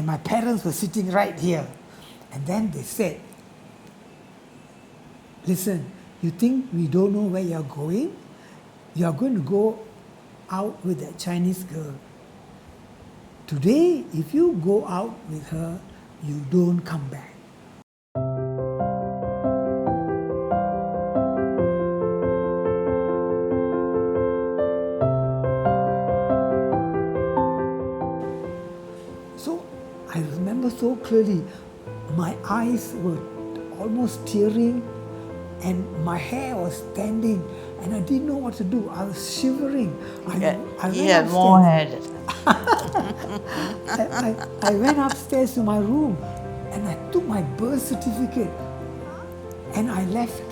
and my parents were sitting right here. And then they said, listen, you think we don't know where you're going? You're going to go out with that Chinese girl. Today, if you go out with her, you don't come back. So I remember so clearly, my eyes were almost tearing and my hair was standing and I didn't know what to do. I was shivering. I had more hair. I went upstairs to my room and I took my birth certificate and I left.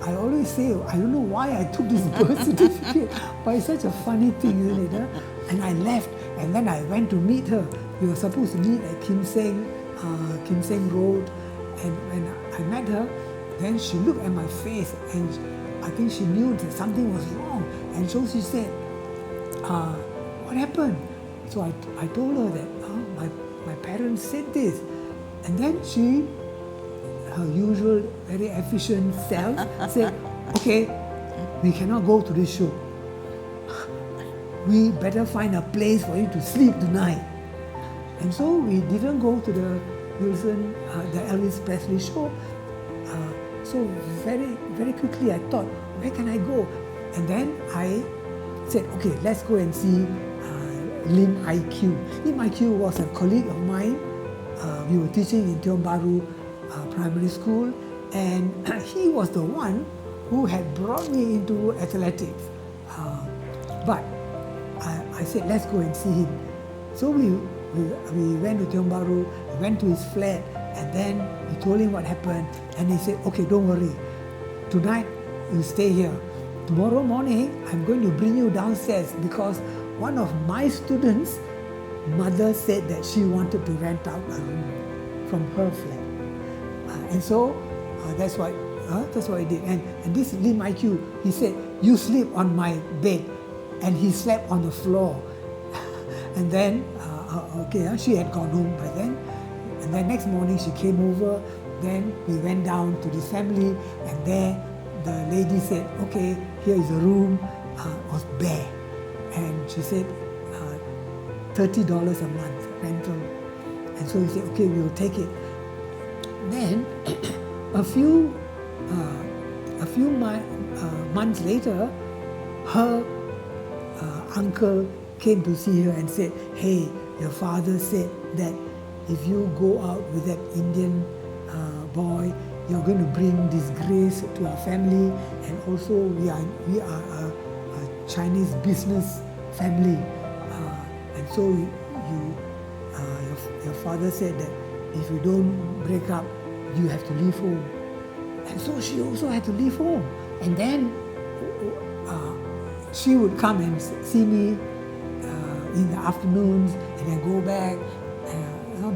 I always say, I don't know why I took this birth certificate, but it's such a funny thing, isn't it? Huh? And I left and then I went to meet her. We were supposed to meet at Kim Seng Road, and when I met her, then she looked at my face and I think she knew that something was wrong, and so she said, what happened? So I told her that my parents said this, and then she, her usual very efficient self, said, okay, we cannot go to this show. We better find a place for you to sleep tonight. And so we didn't go to the Elvis Presley show. So very, very quickly I thought, where can I go? And then I said, okay, let's go and see Lim IQ. Lim IQ was a colleague of mine. We were teaching in Tiong Bahru Primary School, and he was the one who had brought me into athletics. But I said, let's go and see him. So we went to Tiong Bahru, we went to his flat, and then we told him what happened, and he said, okay, don't worry. Tonight, you stay here. Tomorrow morning, I'm going to bring you downstairs because one of my students' mother said that she wanted to rent out a room from her flat. And so that's what he did. And this Lim IQ, he said, you sleep on my bed. And he slept on the floor. And then, she had gone home by then. And then next morning she came over. Then we went down to this family, and there the lady said, okay, here is a room. It was bare. And she said, $30 a month rental. And so he said, okay, we will take it. Then a few months later, her uncle came to see her and said, hey, your father said that if you go out with that Indian boy, you're going to bring disgrace to our family, and also we are a Chinese business family. And so your father said that if you don't break up, you have to leave home. And so she also had to leave home. And then she would come and see me in the afternoons, and then go back,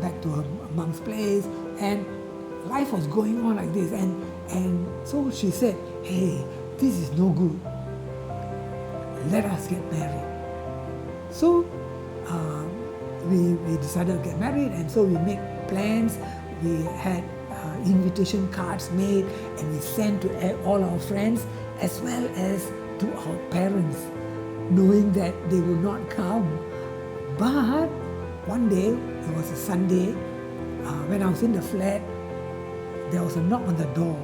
back to her mom's place. And life was going on like this. And so she said, hey, this is no good. Let us get married. So we decided to get married, and so we made plans. We had invitation cards made, and we sent to all our friends as well as to our parents, knowing that they would not come. But one day, it was a Sunday, when I was in the flat, there was a knock on the door,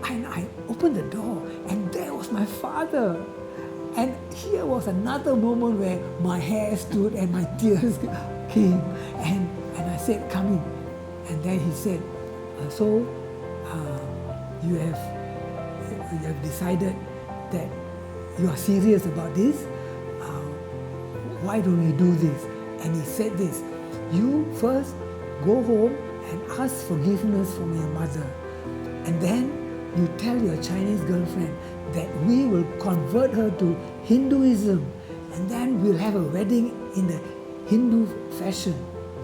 and I opened the door, and there was my father. And here was another moment where my hair stood and my tears came, and I said, come in. And then he said, so you have decided that you are serious about this? Why don't we do this? And he said this, you first go home and ask forgiveness from your mother, and then you tell your Chinese girlfriend that we will convert her to Hinduism, and then we'll have a wedding in the Hindu fashion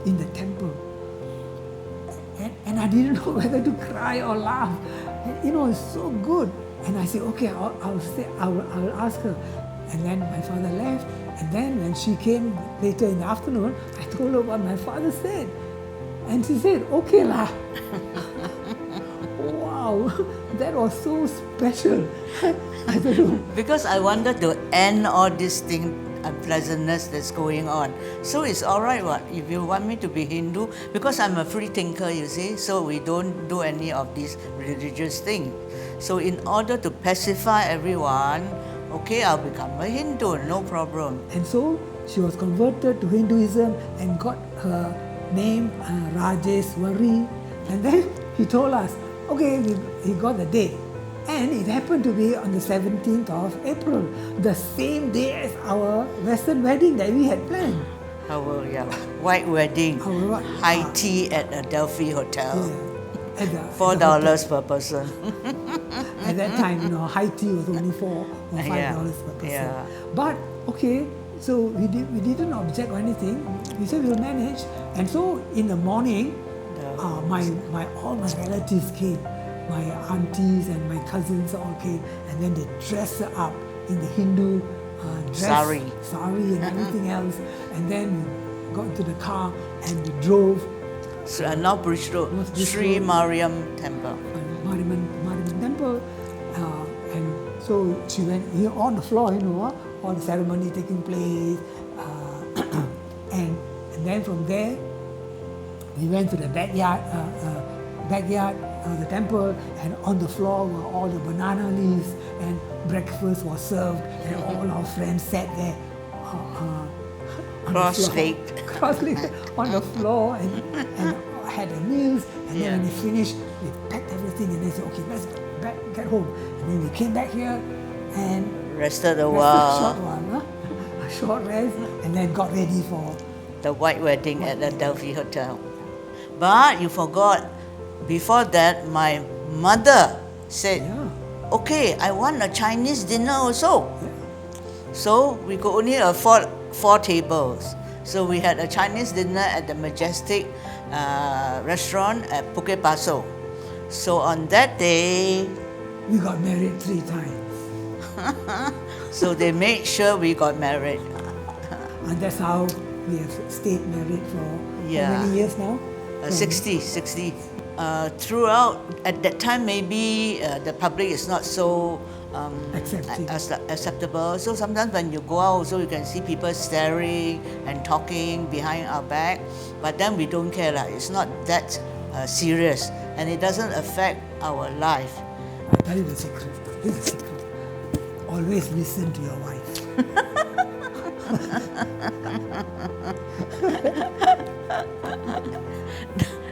in the temple. And I didn't know whether to cry or laugh. It's so good. And I said, okay, I'll ask her. And then my father left, And then when she came later in the afternoon, I told her what my father said. And she said, okay lah. Wow, that was so special. I don't know. Because I wanted to end all this thing, unpleasantness that's going on. So it's all right, what? If you want me to be Hindu, because I'm a free thinker, you see, so we don't do any of these religious things. So in order to pacify everyone, okay, I'll become a Hindu, no problem. And so she was converted to Hinduism and got her name Rajeswari. And then he told us, okay, he got the date. And it happened to be on the 17th of April, the same day as our Western wedding that we had planned. Our white wedding, high tea at a Delphi hotel. Yeah. $4 per person. At that time, high tea was only $4 or $5 per person. Yeah. But okay, so we didn't object or anything. We said we'll manage. And so in the morning, all my relatives came. My aunties and my cousins all came, and then they dressed her up in the Hindu dress, sari and everything else. And then we got into the car and we drove. North Bridge Road, Sri Mariam Temple. Mariam Temple. And so she went on the floor, all the ceremony taking place. And then from there, we went to the backyard of the temple, and on the floor were all the banana leaves, and breakfast was served, and all our friends sat there cross-legged on the floor and had their meals. And then when they finished, we packed everything and they said, okay, let's get home. And then we came back here and rested a while. A short rest, and then got ready for the white wedding at the Delphi Hotel. But you forgot, before that, my mother said, okay, I want a Chinese dinner also. So we could only afford 4 tables. So we had a Chinese dinner at the Majestic restaurant at Bukit Pasoh. So on that day, we got married 3 times. So they made sure we got married. And that's how we have stayed married for how many years now? 60. Throughout, at that time, maybe the public is not so acceptable. So sometimes when you go out, also you can see people staring and talking behind our back. But then we don't care. It's not that serious, and it doesn't affect our life. I'll tell you the secret. This is the secret. Always listen to your wife.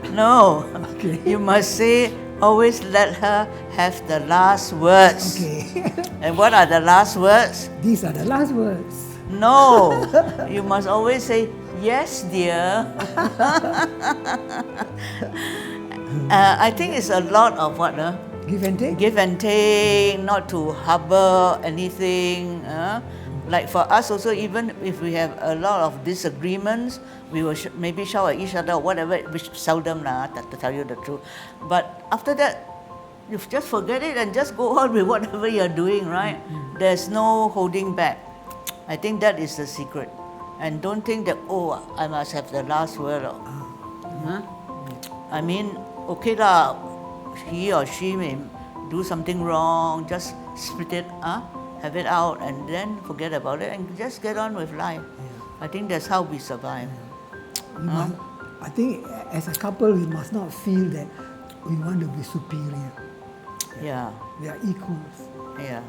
No, okay. You must say, always let her have the last words. Okay. And what are the last words? These are the last words. No, you must always say, yes, dear. I think it's a lot of what? Give and take? Give and take, not to harbor anything. Like for us also, even if we have a lot of disagreements, we will maybe shout at each other or whatever, which seldom to tell you the truth. But after that, you just forget it and just go on with whatever you're doing, right? There's no holding back. I think that is the secret. And don't think that, oh, I must have the last word. I mean, okay lah, he or she may do something wrong, just spit it, have it out, and then forget about it and just get on with life. I think that's how we survive. I think as a couple, we must not feel that we want to be superior. Yeah. We are equals. Yeah.